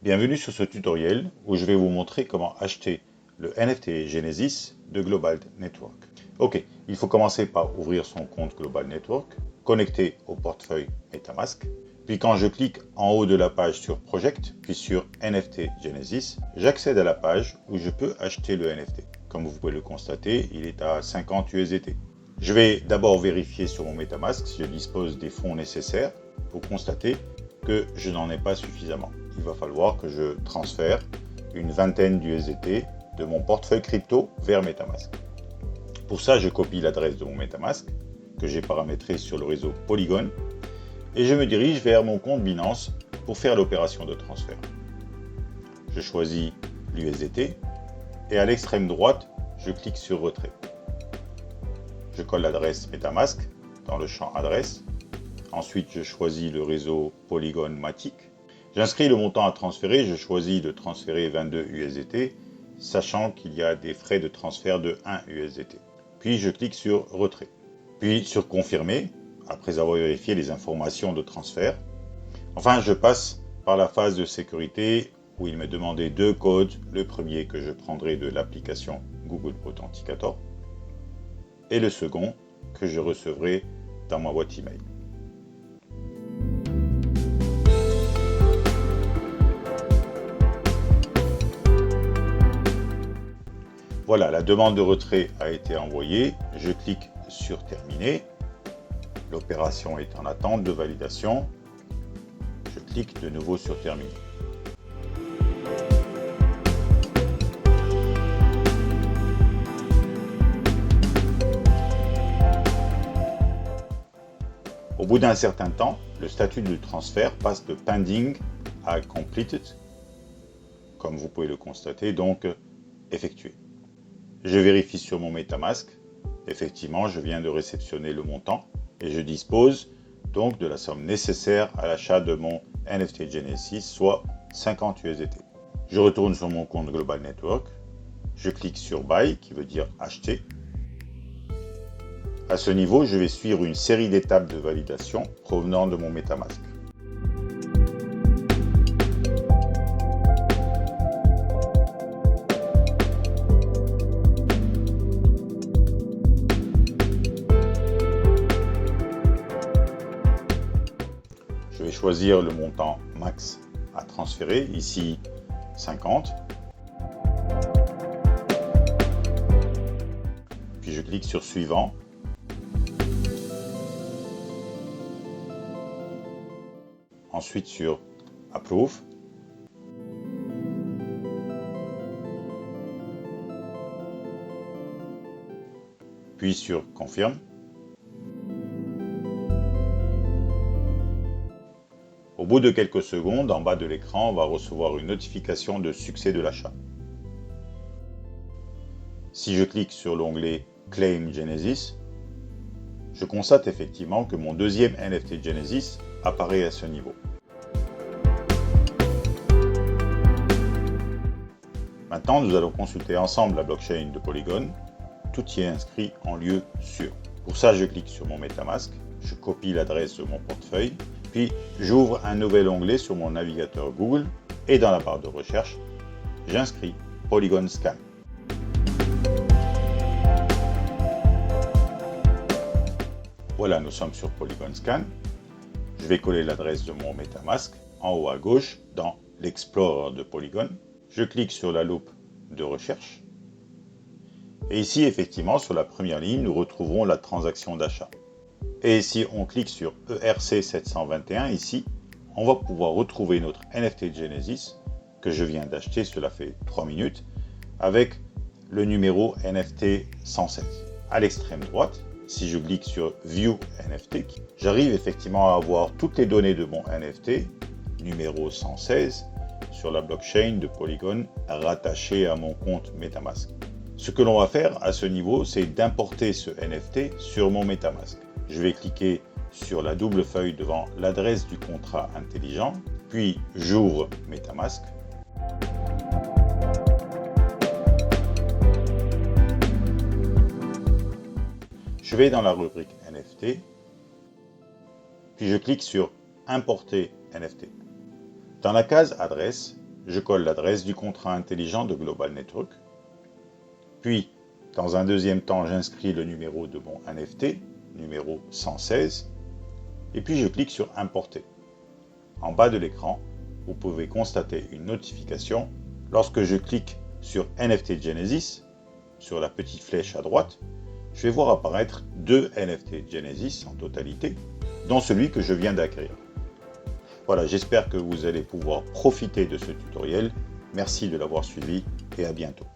Bienvenue sur ce tutoriel où je vais vous montrer comment acheter le NFT Genesis de Global Network. Ok, il faut commencer par ouvrir son compte Global Network, connecter au portefeuille MetaMask. Puis quand je clique en haut de la page sur Project, puis sur NFT Genesis, j'accède à la page où je peux acheter le NFT. Comme vous pouvez le constater, il est à 50 USDT. Je vais d'abord vérifier sur mon MetaMask si je dispose des fonds nécessaires pour constater que je n'en ai pas suffisamment. Il va falloir que je transfère une vingtaine d'USDT de mon portefeuille crypto vers MetaMask. Pour ça, je copie l'adresse de mon MetaMask que j'ai paramétré sur le réseau Polygon et je me dirige vers mon compte Binance pour faire l'opération de transfert. Je choisis l'USDT et à l'extrême droite, je clique sur Retrait. Je colle l'adresse MetaMask dans le champ Adresse. Ensuite, je choisis le réseau Polygon Matic. J'inscris le montant à transférer. Je choisis de transférer 22 USDT, sachant qu'il y a des frais de transfert de 1 USDT. Puis, je clique sur Retrait. Puis, sur Confirmer, après avoir vérifié les informations de transfert. Enfin, je passe par la phase de sécurité où il me demandait deux codes. Le premier que je prendrai de l'application Google Authenticator et le second que je recevrai dans ma boîte email. Voilà, la demande de retrait a été envoyée. Je clique sur Terminer. L'opération est en attente de validation. Je clique de nouveau sur Terminer. Au bout d'un certain temps, le statut du transfert passe de Pending à Completed, comme vous pouvez le constater, donc effectué. Je vérifie sur mon MetaMask. Effectivement, je viens de réceptionner le montant et je dispose donc de la somme nécessaire à l'achat de mon NFT Genesis, soit 50 USDT. Je retourne sur mon compte Global Network. Je clique sur Buy, qui veut dire acheter. À ce niveau, je vais suivre une série d'étapes de validation provenant de mon MetaMask. Je vais choisir le montant max à transférer, ici 50. Puis je clique sur Suivant. Ensuite sur Approve. Puis sur Confirme. Au bout de quelques secondes, en bas de l'écran, on va recevoir une notification de succès de l'achat. Si je clique sur l'onglet Claim Genesis, je constate effectivement que mon deuxième NFT Genesis apparaît à ce niveau. Maintenant, nous allons consulter ensemble la blockchain de Polygon. Tout y est inscrit en lieu sûr. Pour ça, je clique sur mon MetaMask, je copie l'adresse de mon portefeuille, puis j'ouvre un nouvel onglet sur mon navigateur Google et dans la barre de recherche, j'inscris Polygon Scan. Voilà, nous sommes sur Polygon Scan. Je vais coller l'adresse de mon MetaMask en haut à gauche dans l'Explorer de Polygon. Je clique sur la loupe de recherche. Et ici, effectivement, sur la première ligne, nous retrouverons la transaction d'achat. Et si on clique sur ERC 721, ici, on va pouvoir retrouver notre NFT Genesis que je viens d'acheter, cela fait 3 minutes, avec le numéro NFT 116. À l'extrême droite, si je clique sur View NFT, j'arrive effectivement à avoir toutes les données de mon NFT, numéro 116, sur la blockchain de Polygon rattachée à mon compte MetaMask. Ce que l'on va faire à ce niveau, c'est d'importer ce NFT sur mon MetaMask. Je vais cliquer sur la double feuille devant l'adresse du contrat intelligent, puis j'ouvre MetaMask. Je vais dans la rubrique NFT, puis je clique sur Importer NFT. Dans la case Adresse, je colle l'adresse du contrat intelligent de Global Network. Puis, dans un deuxième temps, j'inscris le numéro de mon NFT, numéro 116, et puis je clique sur Importer. En bas de l'écran, vous pouvez constater une notification. Lorsque je clique sur NFT Genesis, sur la petite flèche à droite, je vais voir apparaître 2 NFT Genesis en totalité, dont celui que je viens d'acquérir. Voilà, j'espère que vous allez pouvoir profiter de ce tutoriel. Merci de l'avoir suivi et à bientôt.